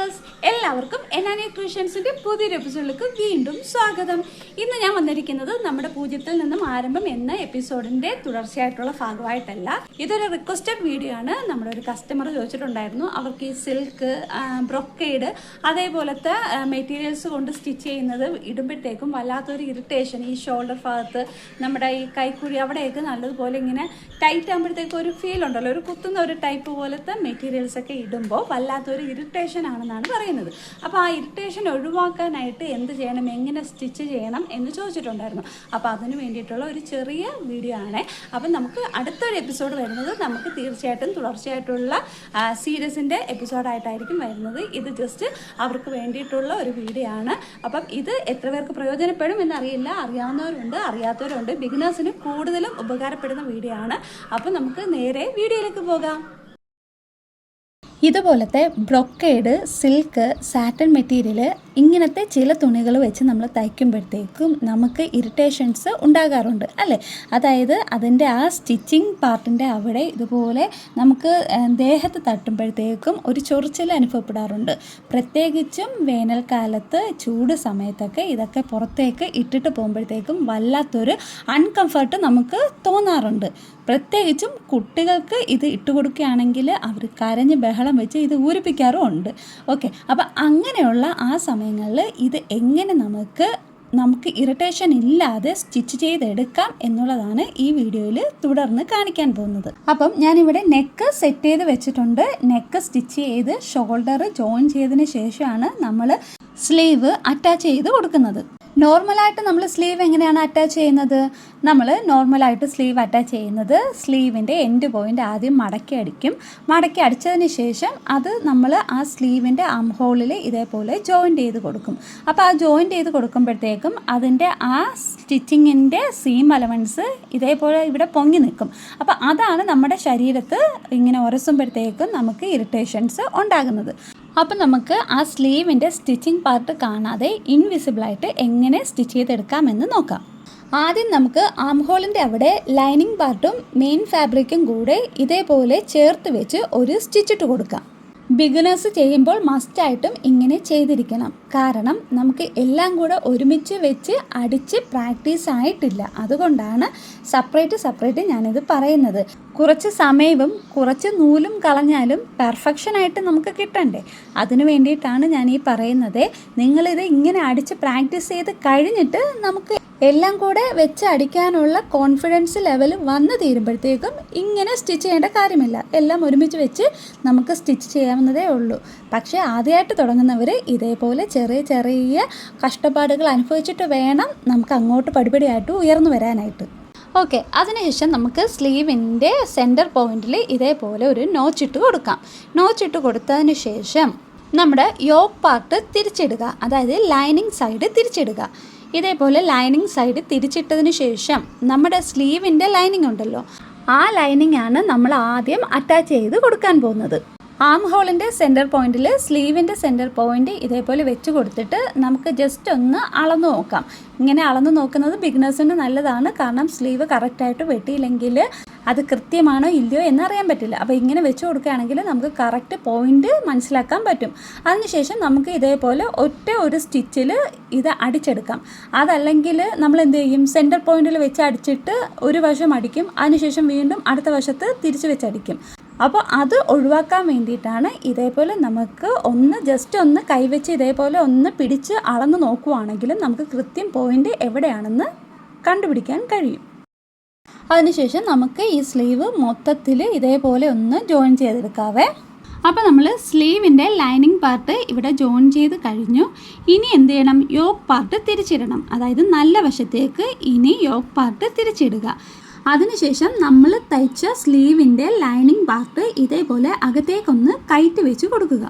Viewers, എല്ലാവർക്കും എനാനി ക്രിയേഷൻസിന്റെ പുതിയൊരു എപ്പിസോഡിലേക്ക് വീണ്ടും സ്വാഗതം. ഇന്ന് ഞാൻ വന്നിരിക്കുന്നത് നമ്മുടെ പൂജ്യത്തിൽ നിന്നും ആരംഭം എന്ന എപ്പിസോഡിന്റെ തുടർച്ചയായിട്ടുള്ള ഭാഗമായിട്ടല്ല. ഇതൊരു റിക്വസ്റ്റഡ് വീഡിയോ ആണ്. നമ്മുടെ ഒരു കസ്റ്റമർ ചോദിച്ചിട്ടുണ്ടായിരുന്നു, അവർക്ക് ഈ സിൽക്ക്, ബ്രൊക്കേഡ് അതേപോലത്തെ മെറ്റീരിയൽസ് കൊണ്ട് സ്റ്റിച്ച് ചെയ്യുന്നത് ഇടുമ്പോഴത്തേക്കും വല്ലാത്തൊരു ഇറിറ്റേഷൻ, ഈ ഷോൾഡർ ഭാഗത്ത് നമ്മുടെ ഈ കൈക്കുഴി അവിടെയൊക്കെ നല്ലതുപോലെ ഇങ്ങനെ ടൈറ്റ് ആകുമ്പോഴത്തേക്കും ഒരു ഫീൽ ഉണ്ടല്ലോ, ഒരു കുത്തുന്ന ഒരു ടൈപ്പ് പോലത്തെ മെറ്റീരിയൽസ് ഒക്കെ ഇടുമ്പോൾ വല്ലാത്തൊരു ഇറിറ്റേഷൻ ആണെന്നാണ് പറയുന്നത്. അപ്പോൾ ആ ഇറിറ്റേഷൻ ഒഴിവാക്കാനായിട്ട് എന്ത് ചെയ്യണം, എങ്ങനെ സ്റ്റിച്ച് ചെയ്യണം എന്ന് ചോദിച്ചിട്ടുണ്ടായിരുന്നു. അപ്പോൾ അതിന് വേണ്ടിയിട്ടുള്ള ഒരു ചെറിയ വീഡിയോ ആണ്. അപ്പം നമുക്ക് അടുത്തൊരു എപ്പിസോഡ് വരുന്നത് നമുക്ക് തീർച്ചയായിട്ടും തുടർച്ചയായിട്ടുള്ള സീരീസിൻ്റെ എപ്പിസോഡായിട്ടായിരിക്കും വരുന്നത്. ഇത് ജസ്റ്റ് അവർക്ക് വേണ്ടിയിട്ടുള്ള ഒരു വീഡിയോ ആണ്. അപ്പം ഇത് എത്ര പേർക്ക് പ്രയോജനപ്പെടും എന്നറിയില്ല. അറിയാവുന്നവരുണ്ട്, അറിയാത്തവരുണ്ട്. ബിഗിനേഴ്സിന് കൂടുതലും ഉപകാരപ്പെടുന്ന വീഡിയോ ആണ്. അപ്പം നമുക്ക് നേരെ വീഡിയോയിലേക്ക് പോകാം. ഇതുപോലത്തെ ബ്രൊക്കേഡ്, സിൽക്ക്, സാറ്റൻ മെറ്റീരിയൽ ഇങ്ങനത്തെ ചില തുണികൾ വെച്ച് നമ്മൾ തയ്ക്കുമ്പോഴത്തേക്കും നമുക്ക് ഇറിറ്റേഷൻസ് ഉണ്ടാകാറുണ്ട് അല്ലേ. അതായത് അതിൻ്റെ ആ സ്റ്റിച്ചിങ് പാർട്ടിൻ്റെ അവിടെ ഇതുപോലെ നമുക്ക് ദേഹത്ത് തട്ടുമ്പോഴത്തേക്കും ഒരു ചൊറിച്ചിൽ അനുഭവപ്പെടാറുണ്ട്. പ്രത്യേകിച്ചും വേനൽക്കാലത്ത് ചൂട് സമയത്തൊക്കെ ഇതൊക്കെ പുറത്തേക്ക് ഇട്ടിട്ട് പോകുമ്പോഴത്തേക്കും വല്ലാത്തൊരു അൺകംഫർട്ട് നമുക്ക് തോന്നാറുണ്ട്. പ്രത്യേകിച്ചും കുട്ടികൾക്ക് ഇത് ഇട്ട് കൊടുക്കുകയാണെങ്കിൽ അവർ കരഞ്ഞ് ബഹളം വെച്ച് ഇത് ഊരിപ്പിക്കാറുമുണ്ട്. ഓക്കെ, അപ്പം അങ്ങനെയുള്ള ആ സമയങ്ങളിൽ ഇത് എങ്ങനെ നമുക്ക് ഇറിറ്റേഷൻ ഇല്ലാതെ സ്റ്റിച്ച് ചെയ്തെടുക്കാം എന്നുള്ളതാണ് ഈ വീഡിയോയിൽ തുടർന്ന് കാണിക്കാൻ പോകുന്നത്. അപ്പം ഞാനിവിടെ നെക്ക് സെറ്റ് ചെയ്ത് വെച്ചിട്ടുണ്ട്. നെക്ക് സ്റ്റിച്ച് ചെയ്ത് ഷോൾഡർ ജോയിൻ ചെയ്തതിന് ശേഷമാണ് നമ്മൾ സ്ലീവ് അറ്റാച്ച് ചെയ്ത് കൊടുക്കുന്നത്. നോർമലായിട്ട് നമ്മൾ സ്ലീവ് എങ്ങനെയാണ് അറ്റാച്ച് ചെയ്യുന്നത്? നമ്മൾ നോർമലായിട്ട് സ്ലീവ് അറ്റാച്ച് ചെയ്യുന്നത് സ്ലീവിൻ്റെ എൻഡ് പോയിൻ്റ് ആദ്യം മടക്കി അടിക്കും. മടക്കി അടിച്ചതിന് ശേഷം അത് നമ്മൾ ആ സ്ലീവിൻ്റെ ആം ഹോളിൽ ഇതേപോലെ ജോയിൻ്റ് ചെയ്ത് കൊടുക്കും. അപ്പോൾ ആ ജോയിൻ്റ് ചെയ്ത് കൊടുക്കുമ്പോഴത്തേക്കും അതിൻ്റെ ആ സ്റ്റിച്ചിങ്ങിൻ്റെ സീം അലവൻസ് ഇതേപോലെ ഇവിടെ പൊങ്ങി നിൽക്കും. അപ്പോൾ അതാണ് നമ്മുടെ ശരീരത്ത് ഇങ്ങനെ ഉരസുമ്പോഴത്തേക്കും നമുക്ക് ഇറിറ്റേഷൻസ് ഉണ്ടാകുന്നത്. അപ്പം നമുക്ക് ആ സ്ലീവിൻ്റെ സ്റ്റിച്ചിങ് പാർട്ട് കാണാതെ ഇൻവിസിബിളായിട്ട് എങ്ങനെ സ്റ്റിച്ച് ചെയ്തെടുക്കാമെന്ന് നോക്കാം. ആദ്യം നമുക്ക് ആം ഹോളിൻ്റെ അവിടെ ലൈനിങ് പാർട്ടും മെയിൻ ഫാബ്രിക്കും കൂടെ ഇതേപോലെ ചേർത്ത് വെച്ച് ഒരു സ്റ്റിച്ചിട്ട് കൊടുക്കാം. ബിഗിനേഴ്സ് ചെയ്യുമ്പോൾ മസ്റ്റായിട്ടും ഇങ്ങനെ ചെയ്തിരിക്കണം. കാരണം നമുക്ക് എല്ലാം കൂടെ ഒരുമിച്ച് വെച്ച് അടിച്ച് പ്രാക്ടീസ് ആയിട്ടില്ല. അതുകൊണ്ടാണ് സെപ്പറേറ്റ് ഞാനിത് പറയുന്നത്. കുറച്ച് സമയവും കുറച്ച് നൂലും കളഞ്ഞാലും പെർഫെക്ഷനായിട്ട് നമുക്ക് കിട്ടണ്ടേ. അതിനു വേണ്ടിയിട്ടാണ് ഞാൻ ഈ പറയുന്നത്. നിങ്ങളിത് ഇങ്ങനെ അടിച്ച് പ്രാക്ടീസ് ചെയ്ത് കഴിഞ്ഞിട്ട് നമുക്ക് എല്ലാം കൂടെ വെച്ച് അടിക്കാനുള്ള കോൺഫിഡൻസ് ലെവൽ വന്നു തീരുമ്പോഴത്തേക്കും ഇങ്ങനെ സ്റ്റിച്ച് ചെയ്യേണ്ട കാര്യമില്ല. എല്ലാം ഒരുമിച്ച് വെച്ച് നമുക്ക് സ്റ്റിച്ച് ചെയ്യാവുന്നതേ ഉള്ളൂ. പക്ഷേ ആദ്യമായിട്ട് തുടങ്ങുന്നവർ ഇതേപോലെ ചെറിയ കഷ്ടപ്പാടുകൾ അനുഭവിച്ചിട്ട് വേണം നമുക്ക് അങ്ങോട്ട് പടിപടിയായിട്ട് ഉയർന്നു വരാനായിട്ട്. ഓക്കെ, അതിനുശേഷം നമുക്ക് സ്ലീവിൻ്റെ സെൻറ്റർ പോയിൻറ്റിൽ ഇതേപോലെ ഒരു നോച്ചിട്ട് കൊടുക്കാം. നോച്ചിട്ട് കൊടുത്തതിന് ശേഷം നമ്മുടെ യോക്ക് പാർട്ട് തിരിച്ചിടുക, അതായത് ലൈനിങ് സൈഡ് തിരിച്ചിടുക. ഇതേപോലെ ലൈനിങ് സൈഡ് തിരിച്ചിട്ടതിന് ശേഷം നമ്മുടെ സ്ലീവിൻ്റെ ലൈനിങ് ഉണ്ടല്ലോ, ആ ലൈനിങ് ആണ് നമ്മൾ ആദ്യം അറ്റാച്ച് ചെയ്ത് കൊടുക്കാൻ പോകുന്നത്. ആം ഹോളിൻ്റെ സെൻറ്റർ പോയിൻറ്റിൽ സ്ലീവിൻ്റെ സെൻറ്റർ പോയിൻറ്റ് ഇതേപോലെ വെച്ച് കൊടുത്തിട്ട് നമുക്ക് ജസ്റ്റ് ഒന്ന് അളന്ന് നോക്കാം. ഇങ്ങനെ അളന്ന് നോക്കുന്നത് ബിഗിനേഴ്സിന് നല്ലതാണ്. കാരണം സ്ലീവ് കറക്റ്റായിട്ട് വെട്ടിയില്ലെങ്കിൽ അത് കൃത്യമാണോ ഇല്ലയോ എന്നറിയാൻ പറ്റില്ല. അപ്പോൾ ഇങ്ങനെ വെച്ച് കൊടുക്കുകയാണെങ്കിൽ നമുക്ക് കറക്റ്റ് പോയിൻ്റ് മനസ്സിലാക്കാൻ പറ്റും. അതിനുശേഷം നമുക്ക് ഇതേപോലെ ഒരു സ്റ്റിച്ചിൽ ഇത് അടിച്ചെടുക്കാം. അതല്ലെങ്കിൽ നമ്മൾ എന്ത് ചെയ്യും, സെൻറ്റർ പോയിൻറ്റിൽ വെച്ച് അടിച്ചിട്ട് ഒരു വശം അടിക്കും, അതിനുശേഷം വീണ്ടും അടുത്ത വശത്ത് തിരിച്ച് വെച്ചടിക്കും. അപ്പോൾ അത് ഒഴിവാക്കാൻ വേണ്ടിയിട്ടാണ് ഇതേപോലെ നമുക്ക് ജസ്റ്റ് ഒന്ന് കൈവച്ച് ഇതേപോലെ ഒന്ന് പിടിച്ച് അളന്ന് നോക്കുവാണെങ്കിലും നമുക്ക് കൃത്യം പോയിൻ്റ് എവിടെയാണെന്ന് കണ്ടുപിടിക്കാൻ കഴിയും. അതിനുശേഷം നമുക്ക് ഈ സ്ലീവ് മൊത്തത്തിൽ ഇതേപോലെ ഒന്ന് ജോയിൻ ചെയ്തെടുക്കാവേ. അപ്പോൾ നമ്മൾ സ്ലീവിൻ്റെ ലൈനിങ് പാർട്ട് ഇവിടെ ജോയിൻ ചെയ്ത് കഴിഞ്ഞു. ഇനി എന്ത് ചെയ്യണം, യോക്ക് പാർട്ട് തിരിച്ചിടണം. അതായത് നല്ല വശത്തേക്ക് ഇനി യോക്ക് പാർട്ട് തിരിച്ചിടുക. അതിനുശേഷം നമ്മൾ തയ്ച്ച സ്ലീവിൻ്റെ ലൈനിങ് പാർട്ട് ഇതേപോലെ അകത്തേക്കൊന്ന് കയറ്റി വെച്ച് കൊടുക്കുക.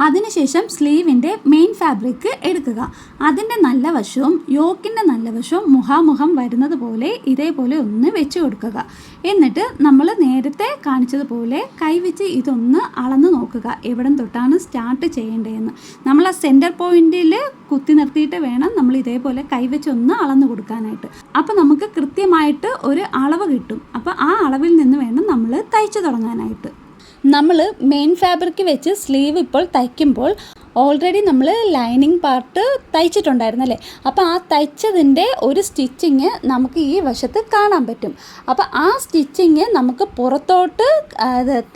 അതിനുശേഷം സ്ലീവിൻ്റെ മെയിൻ ഫാബ്രിക് എടുക്കുക. അതിൻ്റെ നല്ല വശവും യോക്കിൻ്റെ നല്ല വശവും മുഖാമുഖം വരുന്നത് പോലെ ഇതേപോലെ ഒന്ന് വെച്ച് കൊടുക്കുക. എന്നിട്ട് നമ്മൾ നേരത്തെ കാണിച്ചതുപോലെ കൈവച്ച് ഇതൊന്ന് അളന്ന് നോക്കുക, എവിടം തൊട്ടാണ് സ്റ്റാർട്ട് ചെയ്യേണ്ടതെന്ന്. നമ്മൾ ആ സെൻറ്റർ പോയിൻറ്റിൽ കുത്തി നിർത്തിയിട്ട് വേണം നമ്മൾ ഇതേപോലെ കൈവച്ച് ഒന്ന് അളന്ന് കൊടുക്കാനായിട്ട്. അപ്പോൾ നമുക്ക് കൃത്യമായിട്ട് ഒരു അളവ് കിട്ടും. അപ്പോൾ ആ അളവിൽ നിന്ന് വേണം നമ്മൾ തയ്ച്ചു തുടങ്ങാനായിട്ട്. നമ്മൾ മെയിൻ ഫാബ്രിക് വെച്ച് സ്ലീവ് ഇപ്പോൾ തയ്ക്കുമ്പോൾ ഓൾറെഡി നമ്മൾ ലൈനിങ് പാർട്ട് തയ്ച്ചിട്ടുണ്ടായിരുന്നല്ലേ. അപ്പോൾ ആ തയ്ച്ചതിൻ്റെ ഒരു സ്റ്റിച്ചിങ് നമുക്ക് ഈ വശത്ത് കാണാൻ പറ്റും. അപ്പോൾ ആ സ്റ്റിച്ചിങ് നമുക്ക് പുറത്തോട്ട്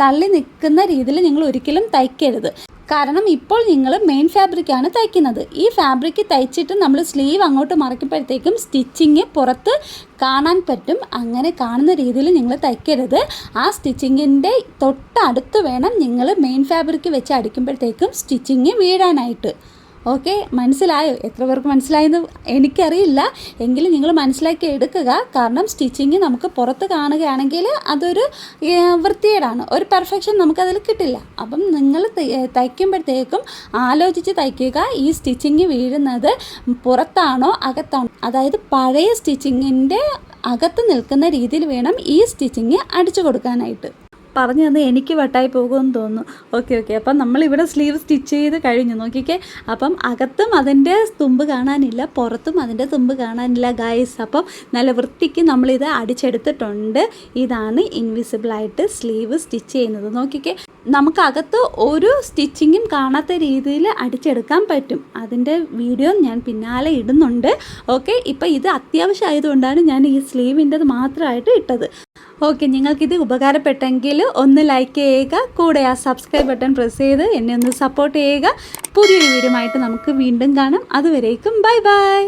തള്ളി നിൽക്കുന്ന രീതിയിൽ നിങ്ങൾ ഒരിക്കലും തയ്ക്കരുത്. കാരണം ഇപ്പോൾ നിങ്ങൾ മെയിൻ ഫാബ്രിക്കാണ് തയ്ക്കുന്നത്. ഈ ഫാബ്രിക്ക് തയ്ച്ചിട്ട് നമ്മൾ സ്ലീവ് അങ്ങോട്ട് മറക്കുമ്പോഴത്തേക്കും സ്റ്റിച്ചിങ് പുറത്ത് കാണാൻ പറ്റും. അങ്ങനെ കാണുന്ന രീതിയിൽ നിങ്ങൾ തയ്ക്കരുത്. ആ സ്റ്റിച്ചിങ്ങിൻ്റെ തൊട്ടടുത്ത് വേണം നിങ്ങൾ മെയിൻ ഫാബ്രിക്ക് വെച്ച് അടിക്കുമ്പോഴത്തേക്കും സ്റ്റിച്ചിങ് വീഴാനായിട്ട്. ഓക്കെ, മനസ്സിലായോ? എത്ര പേർക്ക് മനസ്സിലായെന്ന് എനിക്കറിയില്ല, എങ്കിലും നിങ്ങൾ മനസ്സിലാക്കി എടുക്കുക. കാരണം സ്റ്റിച്ചിങ് നമുക്ക് പുറത്ത് കാണുകയാണെങ്കിൽ അതൊരു വൃത്തികേടാണ്, ഒരു പെർഫെക്ഷൻ നമുക്കതിൽ കിട്ടില്ല. അപ്പം നിങ്ങൾ തയ്ക്കുമ്പോഴത്തേക്കും ആലോചിച്ച് തയ്ക്കുക. ഈ സ്റ്റിച്ചിങ് വീഴുന്നത് പുറത്താണോ അകത്താണോ, അതായത് പഴയ സ്റ്റിച്ചിങ്ങിൻ്റെ അകത്ത് നിൽക്കുന്ന രീതിയിൽ വേണം ഈ സ്റ്റിച്ചിങ് അടിച്ചു കൊടുക്കാനായിട്ട്. പറഞ്ഞു തന്ന് എനിക്ക് വട്ടായി പോകുമെന്ന് തോന്നുന്നു. ഓക്കെ, അപ്പം നമ്മളിവിടെ സ്ലീവ് സ്റ്റിച്ച് ചെയ്ത് കഴിഞ്ഞു. നോക്കിക്കേ, അപ്പം അകത്തും അതിൻ്റെ തുമ്പ് കാണാനില്ല, പുറത്തും അതിൻ്റെ തുമ്പ് കാണാനില്ല ഗായ്സ്. അപ്പം നല്ല വൃത്തിക്ക് നമ്മളിത് അടിച്ചെടുത്തിട്ടുണ്ട്. ഇതാണ് ഇൻവിസിബിളായിട്ട് സ്ലീവ് സ്റ്റിച്ച് ചെയ്യുന്നത്. നോക്കിക്കേ, നമുക്കകത്ത് ഒരു സ്റ്റിച്ചിങ്ങും കാണാത്ത രീതിയിൽ അടിച്ചെടുക്കാൻ പറ്റും. അതിൻ്റെ വീഡിയോ ഞാൻ പിന്നാലെ ഇടുന്നുണ്ട്. ഓക്കെ, ഇപ്പം ഇത് അത്യാവശ്യമായതുകൊണ്ടാണ് ഞാൻ ഈ സ്ലീവിൻ്റെത് മാത്രമായിട്ട് ഇട്ടത്. ഓക്കെ, നിങ്ങൾക്കിത് ഉപകാരപ്പെട്ടെങ്കിൽ ഒന്ന് ലൈക്ക് ചെയ്യുക, കൂടെ ആ സബ്സ്ക്രൈബ് ബട്ടൺ പ്രസ് ചെയ്ത് എന്നെ ഒന്ന് സപ്പോർട്ട് ചെയ്യുക. പുതിയൊരു വീഡിയോ ആയിട്ട് നമുക്ക് വീണ്ടും കാണാം. അതുവരേക്കും ബൈ ബൈ.